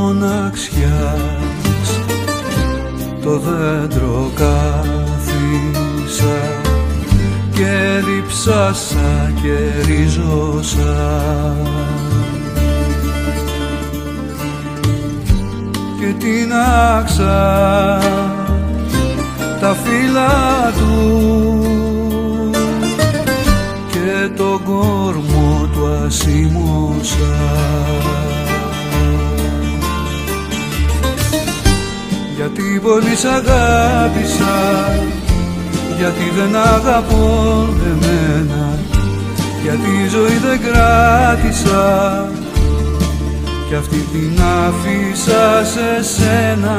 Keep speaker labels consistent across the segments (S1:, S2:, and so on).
S1: μοναξιάς το δέντρο κάθισα και διψάσα και ριζώσα και τίναξα τα φύλλα του και τον κόρμο του ασήμωσα. Γιατί πολύ σ' αγάπησα, γιατί δεν αγαπώ εμένα, γιατί η ζωή δεν κράτησα κι αυτή την άφησα σε σένα.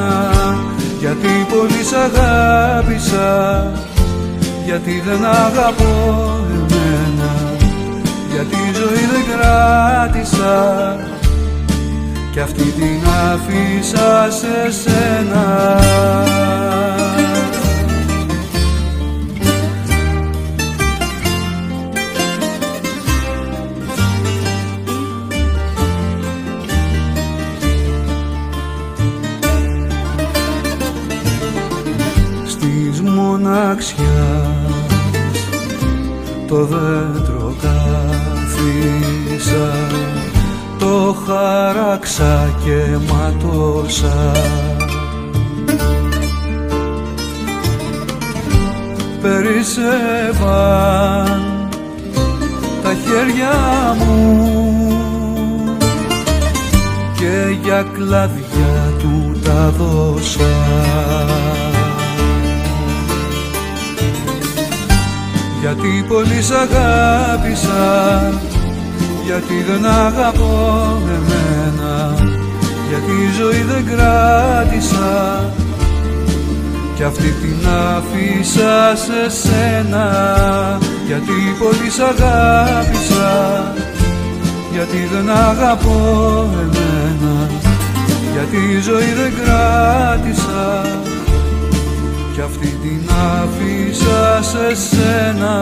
S1: Γιατί πολύ σ' αγάπησα, γιατί δεν αγαπώ εμένα, γιατί η ζωή δεν κράτησα κι αυτή την άφησα σε σένα. Στις μοναξιάς το δέντρο κάθισα, το χαράξα και ματώσα. Περισσεύαν τα χέρια μου και για κλαδιά του τα δώσα. Γιατί πολύ σ' αγάπησα, γιατί δεν αγαπώ εμένα, γιατί η ζωή δεν κράτησα κι αυτή την άφησα σε σένα. Γιατί πολύ σ' αγάπησα, γιατί δεν αγαπώ εμένα, γιατί η ζωή δεν κράτησα κι αυτή την άφησα σε σένα.